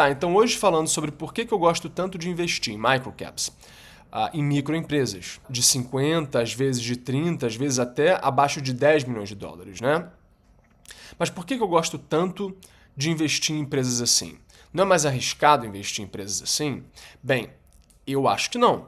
Tá, então hoje falando sobre por que eu gosto tanto de investir em microcaps, em microempresas, de 50, às vezes de 30, às vezes até abaixo de 10 milhões de dólares, né? Mas por que eu gosto tanto de investir em empresas assim? Não é mais arriscado investir em empresas assim? Bem, eu acho que não.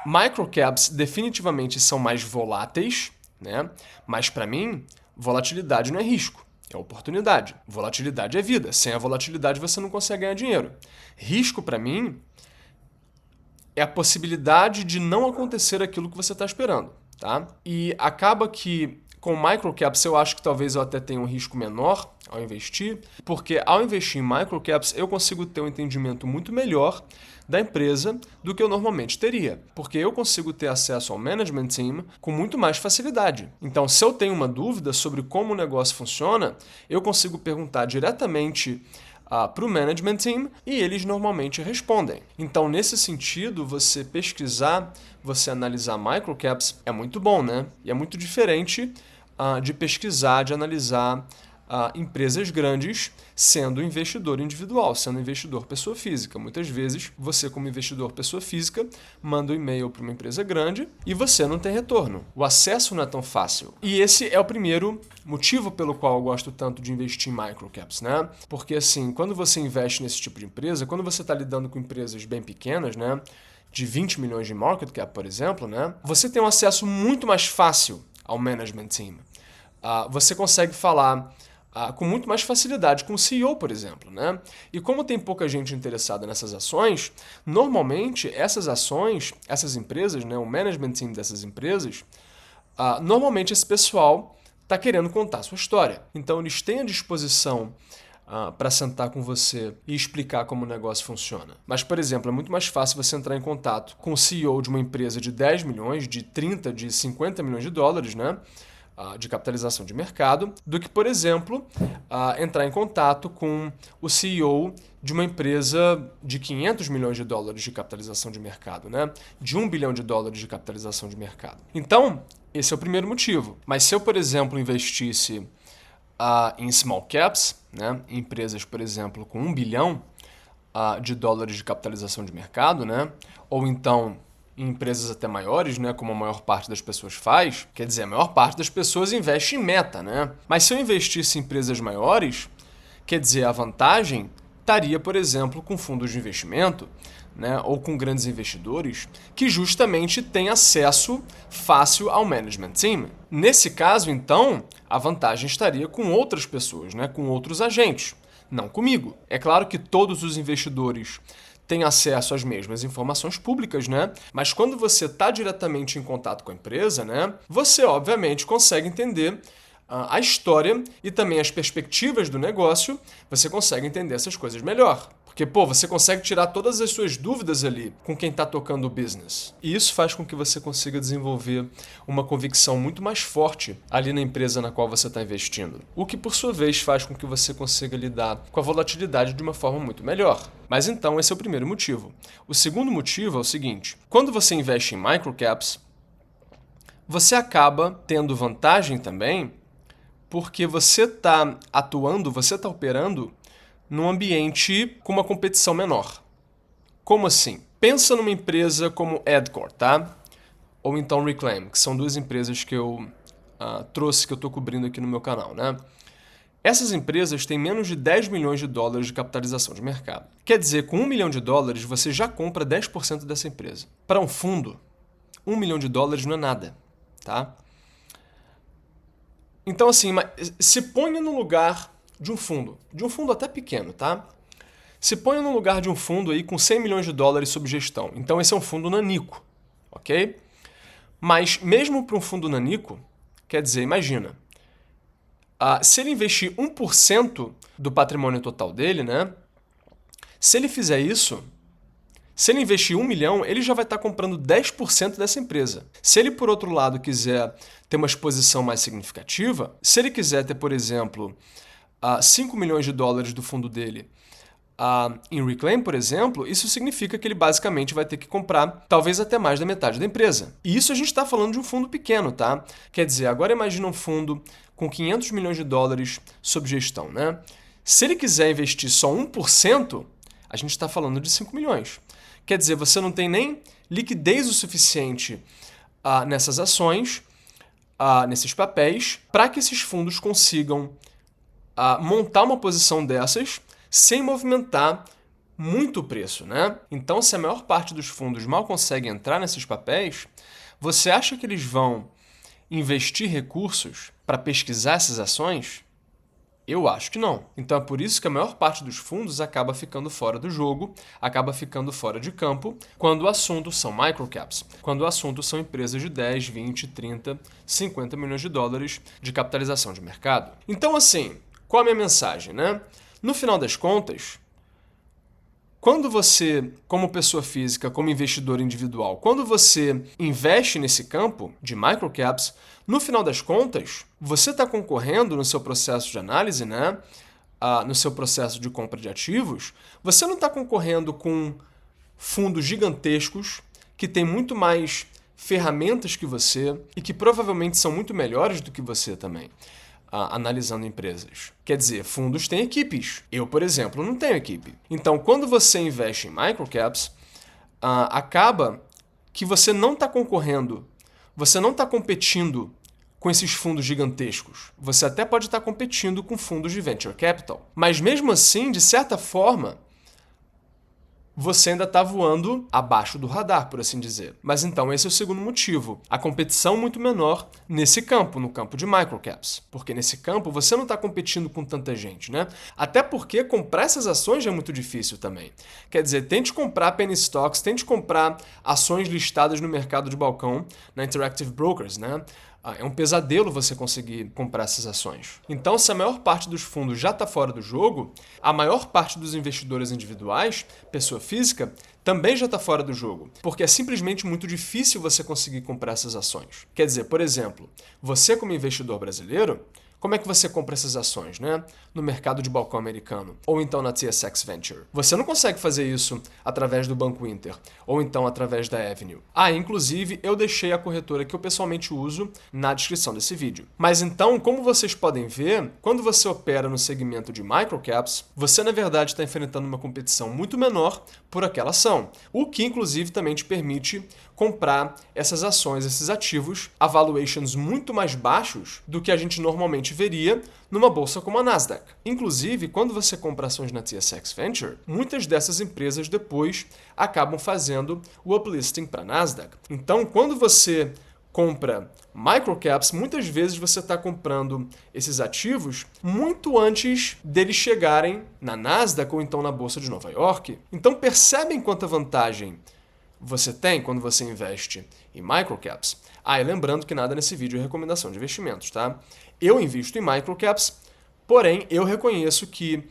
Microcaps definitivamente são mais voláteis, né? Mas para mim, volatilidade não é risco, é oportunidade. Volatilidade é vida. Sem a volatilidade você não consegue ganhar dinheiro. Risco para mim é a possibilidade de não acontecer aquilo que você está esperando, tá? E acaba que com microcaps eu acho que talvez eu até tenha um risco menor ao investir, porque ao investir em microcaps eu consigo ter um entendimento muito melhor da empresa do que eu normalmente teria, porque eu consigo ter acesso ao management team com muito mais facilidade. Então, se eu tenho uma dúvida sobre como o negócio funciona, eu consigo perguntar diretamente para o management team e eles normalmente respondem. Então, nesse sentido, você pesquisar, você analisar microcaps é muito bom, né? E é muito diferente de pesquisar, de analisar empresas grandes sendo investidor individual, sendo investidor pessoa física. Muitas vezes, você como investidor pessoa física manda um e-mail para uma empresa grande e você não tem retorno. O acesso não é tão fácil. E esse é o primeiro motivo pelo qual eu gosto tanto de investir em microcaps, né? Porque assim, quando você investe nesse tipo de empresa, quando você está lidando com empresas bem pequenas, né? De 20 milhões de market cap, por exemplo, né? Você tem um acesso muito mais fácil ao management team. Você consegue falar com muito mais facilidade com o CEO, por exemplo, né? E como tem pouca gente interessada nessas ações, normalmente essas ações, essas empresas, né, o management team dessas empresas, normalmente esse pessoal está querendo contar a sua história. Então eles têm a disposição para sentar com você e explicar como o negócio funciona. Mas, por exemplo, é muito mais fácil você entrar em contato com o CEO de uma empresa de 10 milhões, de 30, de 50 milhões de dólares, né? De capitalização de mercado, do que, por exemplo, entrar em contato com o CEO de uma empresa de 500 milhões de dólares de capitalização de mercado, né? De 1 bilhão de dólares de capitalização de mercado. Então, esse é o primeiro motivo. Mas se eu, por exemplo, investisse em small caps, né? Em empresas, por exemplo, com 1 bilhão de dólares de capitalização de mercado, né? Ou então em empresas até maiores, né, como a maior parte das pessoas faz, quer dizer, a maior parte das pessoas investe em meta, né? Mas se eu investisse em empresas maiores, quer dizer, a vantagem estaria, por exemplo, com fundos de investimento, né, ou com grandes investidores que justamente têm acesso fácil ao management team. Nesse caso, então, a vantagem estaria com outras pessoas, né, com outros agentes, não comigo. É claro que todos os investidores tem acesso às mesmas informações públicas, né? Mas quando você está diretamente em contato com a empresa, né, você obviamente consegue entender a história e também as perspectivas do negócio, você consegue entender essas coisas melhor. Porque, você consegue tirar todas as suas dúvidas ali com quem está tocando o business. E isso faz com que você consiga desenvolver uma convicção muito mais forte ali na empresa na qual você está investindo. O que, por sua vez, faz com que você consiga lidar com a volatilidade de uma forma muito melhor. Mas então, esse é o primeiro motivo. O segundo motivo é o seguinte: quando você investe em microcaps, você acaba tendo vantagem também porque você está atuando, você está operando num ambiente com uma competição menor. Como assim? Pensa numa empresa como Adcore, tá? Ou então Reclaim, que são duas empresas que eu trouxe, que eu estou cobrindo aqui no meu canal, né? Essas empresas têm menos de 10 milhões de dólares de capitalização de mercado. Quer dizer, com 1 milhão de dólares, você já compra 10% dessa empresa. Para um fundo, 1 milhão de dólares não é nada, tá? Então, assim, se ponha no lugar de um fundo até pequeno, tá? Se ponha no lugar de um fundo aí com 100 milhões de dólares sob gestão. Então esse é um fundo nanico, ok? Mas mesmo para um fundo nanico, quer dizer, imagina, se ele investir 1% do patrimônio total dele, né? Se ele fizer isso, se ele investir 1 milhão, ele já vai estar comprando 10% dessa empresa. Se ele, por outro lado, quiser ter uma exposição mais significativa, se ele quiser ter, por exemplo, 5 milhões de dólares do fundo dele em Reclaim, por exemplo, isso significa que ele basicamente vai ter que comprar talvez até mais da metade da empresa. E isso a gente está falando de um fundo pequeno, tá? Quer dizer, agora imagina um fundo com 500 milhões de dólares sob gestão, né? Se ele quiser investir só 1%, a gente está falando de 5 milhões. Quer dizer, você não tem nem liquidez o suficiente nessas ações, nesses papéis, para que esses fundos consigam montar uma posição dessas sem movimentar muito o preço, né? Então, se a maior parte dos fundos mal consegue entrar nesses papéis, você acha que eles vão investir recursos para pesquisar essas ações? Eu acho que não. Então é por isso que a maior parte dos fundos acaba ficando fora do jogo, acaba ficando fora de campo, quando o assunto são microcaps, quando o assunto são empresas de 10, 20, 30, 50 milhões de dólares de capitalização de mercado. Então, assim, qual a minha mensagem, né? No final das contas, quando você, como pessoa física, como investidor individual, quando você investe nesse campo de microcaps, no final das contas, você está concorrendo no seu processo de análise, né? No seu processo de compra de ativos, você não está concorrendo com fundos gigantescos que têm muito mais ferramentas que você e que provavelmente são muito melhores do que você também. Analisando empresas. Quer dizer, fundos têm equipes. Eu, por exemplo, não tenho equipe. Então, quando você investe em microcaps, acaba que você não está concorrendo, você não está competindo com esses fundos gigantescos. Você até pode estar competindo com fundos de venture capital. Mas mesmo assim, de certa forma, você ainda está voando abaixo do radar, por assim dizer. Mas então esse é o segundo motivo. A competição muito menor nesse campo, no campo de microcaps. Porque nesse campo você não está competindo com tanta gente, né? Até porque comprar essas ações já é muito difícil também. Quer dizer, tente comprar penny stocks, tente comprar ações listadas no mercado de balcão, na Interactive Brokers, né? É um pesadelo você conseguir comprar essas ações. Então, se a maior parte dos fundos já está fora do jogo, a maior parte dos investidores individuais, pessoa física, também já está fora do jogo, porque é simplesmente muito difícil você conseguir comprar essas ações. Quer dizer, por exemplo, você como investidor brasileiro, como é que você compra essas ações, né? No mercado de balcão americano, ou então na TSX Venture. Você não consegue fazer isso através do Banco Inter, ou então através da Avenue. Inclusive, eu deixei a corretora que eu pessoalmente uso na descrição desse vídeo. Mas então, como vocês podem ver, quando você opera no segmento de microcaps, você na verdade está enfrentando uma competição muito menor por aquela ação, o que inclusive também te permite comprar essas ações, esses ativos, a valuations muito mais baixos do que a gente normalmente veria numa bolsa como a Nasdaq. Inclusive, quando você compra ações na TSX Venture, muitas dessas empresas depois acabam fazendo o uplisting para a Nasdaq. Então, quando você compra microcaps, muitas vezes você está comprando esses ativos muito antes deles chegarem na Nasdaq ou então na Bolsa de Nova York. Então, percebem quanta vantagem você tem quando você investe em microcaps. E lembrando que nada nesse vídeo é recomendação de investimentos, tá? Eu invisto em microcaps, porém eu reconheço que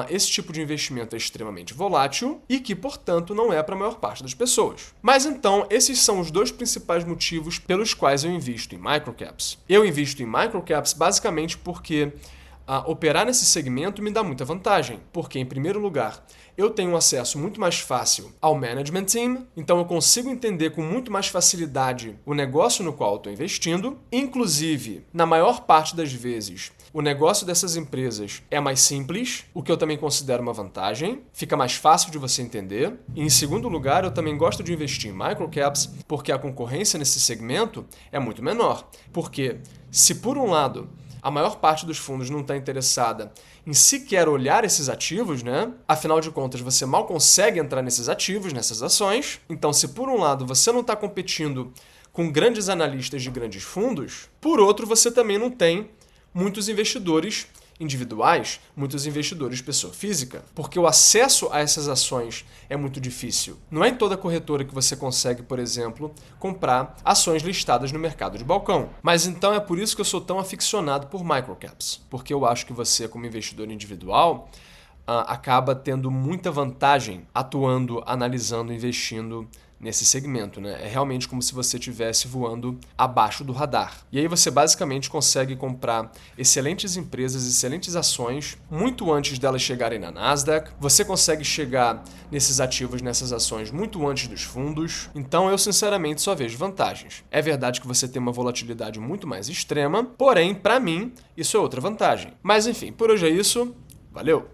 esse tipo de investimento é extremamente volátil e que, portanto, não é para a maior parte das pessoas. Mas então, esses são os dois principais motivos pelos quais eu invisto em microcaps. Eu invisto em microcaps basicamente porque operar nesse segmento me dá muita vantagem, porque, em primeiro lugar, eu tenho um acesso muito mais fácil ao management team, então eu consigo entender com muito mais facilidade o negócio no qual eu estou investindo. Inclusive, na maior parte das vezes, o negócio dessas empresas é mais simples, o que eu também considero uma vantagem, fica mais fácil de você entender. E, em segundo lugar, eu também gosto de investir em microcaps, porque a concorrência nesse segmento é muito menor. Porque, se por um lado a maior parte dos fundos não está interessada em sequer olhar esses ativos, né? Afinal de contas, você mal consegue entrar nesses ativos, nessas ações. Então, se por um lado você não está competindo com grandes analistas de grandes fundos, por outro, você também não tem muitos investidores individuais, muitos investidores pessoa física, porque o acesso a essas ações é muito difícil. Não é em toda corretora que você consegue, por exemplo, comprar ações listadas no mercado de balcão. Mas então é por isso que eu sou tão aficionado por microcaps, porque eu acho que você, como investidor individual, acaba tendo muita vantagem atuando, analisando, investindo nesse segmento, né? É realmente como se você estivesse voando abaixo do radar. E aí você basicamente consegue comprar excelentes empresas, excelentes ações, muito antes delas chegarem na Nasdaq. Você consegue chegar nesses ativos, nessas ações, muito antes dos fundos. Então eu sinceramente só vejo vantagens. É verdade que você tem uma volatilidade muito mais extrema, porém, para mim, isso é outra vantagem. Mas enfim, por hoje é isso. Valeu!